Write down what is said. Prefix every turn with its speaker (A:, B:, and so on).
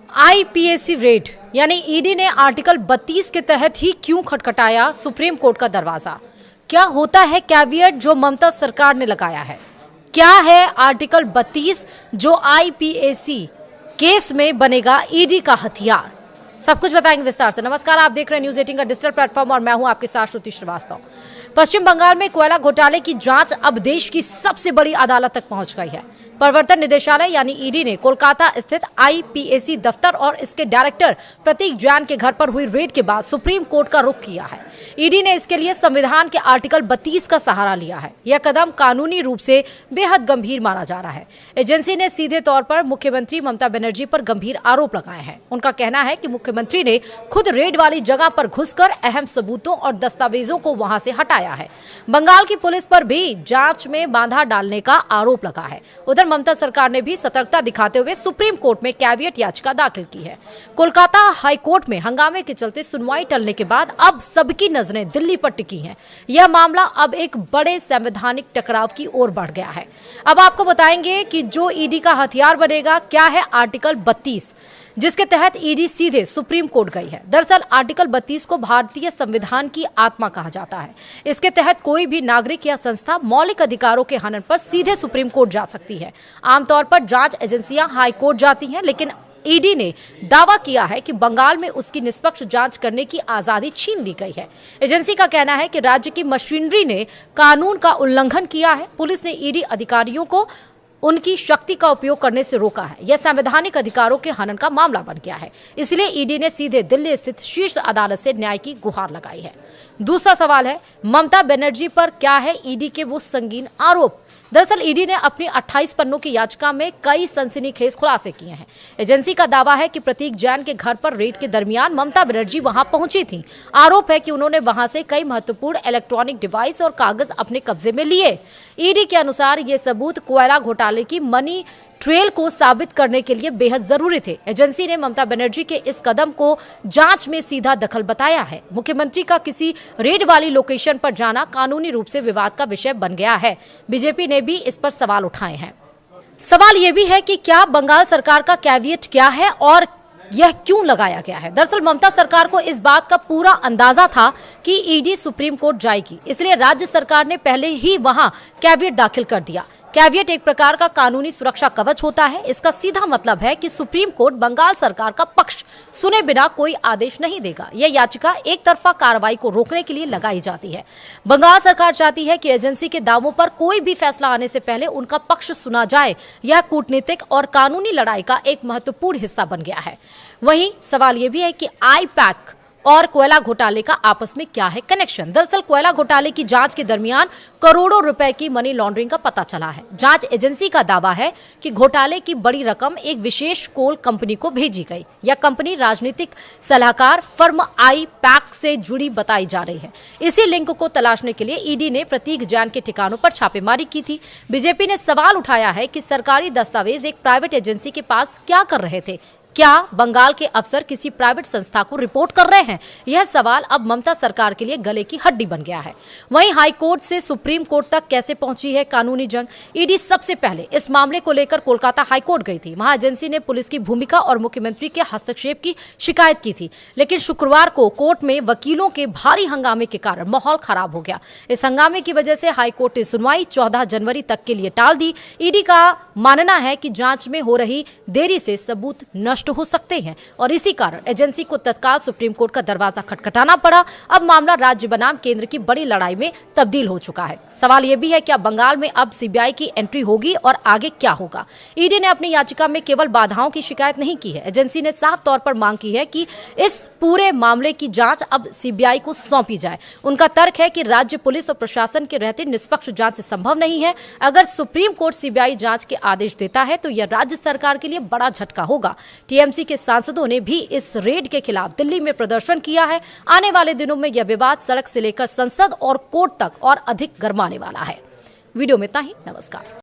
A: IPAC red यानी ED ने article 32 के तहत ही क्यों खटखटाया सुप्रीम कोर्ट का दरवाजा। क्या होता है कैविएट जो ममता सरकार ने लगाया है? क्या है आर्टिकल 32 जो आईपीएसी केस में बनेगा ईडी का हथियार? सब कुछ बताएंगे विस्तार से। नमस्कार, आप देख रहे हैं न्यूज 18 का डिजिटल प्लेटफॉर्म और मैं हूं आपके साथ श्रुति श्रीवास्तव। पश्चिम बंगाल में कोयला घोटाले की जांच अब देश की सबसे बड़ी अदालत तक पहुंच गई है। प्रवर्तन निदेशालय यानी ईडी ने कोलकाता स्थित आईपीएसी दफ्तर और इसके डायरेक्टर प्रतीक जैन के घर पर हुई रेड के बाद सुप्रीम कोर्ट का रुख किया है। ईडी ने इसके लिए संविधान के आर्टिकल 32 का सहारा लिया है। यह कदम कानूनी रूप से बेहद गंभीर माना जा रहा है। एजेंसी ने सीधे तौर पर मुख्यमंत्री ममता बनर्जी पर गंभीर आरोप लगाए हैं। उनका कहना है कि मुख्यमंत्री ने खुद रेड वाली जगह पर घुसकर अहम सबूतों और दस्तावेजों को वहां से हटाया है। बंगाल की पुलिस पर भी जांच में बाधा डालने का आरोप लगा है। उधर ममता सरकार ने भी सतर्कता दिखाते हुए सुप्रीम कोर्ट में कैविएट याचिका दाखिल की है। कोलकाता हाई कोर्ट में हंगामे के चलते सुनवाई टलने के बाद अब सबकी नजरें दिल्ली पर टिकी हैं। यह मामला अब एक बड़े संवैधानिक टकराव की ओर बढ़ गया है। अब आपको बताएंगे कि जो ईडी का हथियार बनेगा क्या है आर्टिकल 32, जिसके तहत ईडी सीधे सुप्रीम कोर्ट गई है। दरअसल आर्टिकल 32 को भारतीय संविधान की आत्मा कहा जाता है। इसके तहत कोई भी नागरिक या संस्था मौलिक अधिकारों के हनन पर सीधे सुप्रीम कोर्ट जा सकती है। आमतौर पर जांच एजेंसियां हाई कोर्ट जाती हैं, लेकिन ईडी ने दावा किया है कि बंगाल में उसकी निष्पक्ष जांच करने की आजादी छीन ली गई है। एजेंसी का कहना है कि राज्य की मशीनरी ने कानून का उल्लंघन किया है। पुलिस ने ईडी अधिकारियों को उनकी शक्ति का उपयोग करने से रोका है। यह संवैधानिक अधिकारों के हनन का मामला बन गया है। इसलिए ईडी ने सीधे दिल्ली स्थित शीर्ष अदालत से न्याय की गुहार लगाई है। दूसरा सवाल है, ममता बनर्जी पर क्या है ईडी के वो संगीन आरोप? दरअसल ईडी ने अपनी 28 पन्नों की याचिका में कई सनसनीखेज खुलासे किए हैं। एजेंसी का दावा है कि प्रतीक जैन के घर पर रेड के दरमियान ममता बनर्जी वहां पहुंची थी। आरोप है कि उन्होंने वहां से कई महत्वपूर्ण इलेक्ट्रॉनिक डिवाइस और कागज अपने कब्जे में लिए। ईडी के अनुसार ये सबूत कोयला घोटाले की मनी ट्रेल को साबित करने के लिए बेहद जरूरी थे। एजेंसी ने ममता बनर्जी के इस कदम को जांच में सीधा दखल बताया है। मुख्यमंत्री का किसी रेड वाली लोकेशन पर जाना कानूनी रूप से विवाद का विषय बन गया है। बीजेपी ने भी इस पर सवाल उठाए हैं। सवाल यह भी है कि क्या बंगाल सरकार का कैविएट क्या है और यह क्यों लगाया गया है? दरअसल ममता सरकार को इस बात का पूरा अंदाजा था कि ईडी सुप्रीम कोर्ट जाएगी, इसलिए राज्य सरकार ने पहले ही वहां कैविएट दाखिल कर दिया। कैविएट एक प्रकार का कानूनी सुरक्षा कवच होता है। इसका सीधा मतलब है कि सुप्रीम कोर्ट बंगाल सरकार का पक्ष सुने बिना कोई आदेश नहीं देगा। यह याचिका एक तरफा कार्रवाई को रोकने के लिए लगाई जाती है। बंगाल सरकार चाहती है कि एजेंसी के दावों पर कोई भी फैसला आने से पहले उनका पक्ष सुना जाए। यह कूटनीतिक और कानूनी लड़ाई का एक महत्वपूर्ण हिस्सा बन गया है। वहीं सवाल यह भी है कि आईपैक और कोयला घोटाले का आपस में क्या है कनेक्शन? दरअसल कोयला घोटाले की जांच के दरमियान करोड़ों रुपए की मनी लॉन्ड्रिंग का पता चला है। जांच एजेंसी का दावा है कि घोटाले की बड़ी रकम एक विशेष कोल कंपनी को भेजी गई। यह कंपनी राजनीतिक सलाहकार फर्म आईपैक से जुड़ी बताई जा रही है। इसी लिंक को तलाशने के लिए ईडी ने प्रतीक जैन के ठिकानों पर छापेमारी की थी। बीजेपी ने सवाल उठाया है कि सरकारी दस्तावेज एक प्राइवेट एजेंसी के पास क्या कर रहे थे? क्या बंगाल के अफसर किसी प्राइवेट संस्था को रिपोर्ट कर रहे हैं? यह सवाल अब ममता सरकार के लिए गले की हड्डी बन गया है। वहीं हाई कोर्ट से सुप्रीम कोर्ट तक कैसे पहुंची है कानूनी जंग? ईडी सबसे पहले इस मामले को लेकर कोलकाता हाई कोर्ट गई थी। वहां एजेंसी ने पुलिस की भूमिका और मुख्यमंत्री के हस्तक्षेप की शिकायत की थी, लेकिन शुक्रवार को कोर्ट में वकीलों के भारी हंगामे के कारण माहौल खराब हो गया। इस हंगामे की वजह से हाई कोर्ट ने सुनवाई 14 जनवरी तक के लिए टाल दी। ईडी का मानना है कि जांच में हो रही देरी से सबूत नष्ट हो सकते हैं और इसी कारण एजेंसी को तत्काल सुप्रीम कोर्ट का दरवाजा खटखटाना पड़ा। अब मामला राज्य बनाम केंद्र की बड़ी लड़ाई में तब्दील हो चुका है। सवाल यह भी है क्या बंगाल में अब सीबीआई की एंट्री होगी और आगे क्या होगा? ईडी ने अपनी याचिका में केवल बाधाओं की शिकायत नहीं की है। एजेंसी ने साफ तौर पर मांग की है कि इस पूरे मामले की जांच अब सीबीआई को सौंपी जाए। उनका तर्क है कि राज्य पुलिस और प्रशासन के रहते निष्पक्ष जांच संभव नहीं है। अगर सुप्रीम कोर्ट सीबीआई जांच के आदेश देता है तो यह राज्य सरकार के लिए बड़ा झटका होगा। टीएमसी के सांसदों ने भी इस रेड के खिलाफ दिल्ली में प्रदर्शन किया है। आने वाले दिनों में यह विवाद सड़क से लेकर संसद और कोर्ट तक और अधिक गरमाने वाला है। वीडियो में इतना ही। नमस्कार।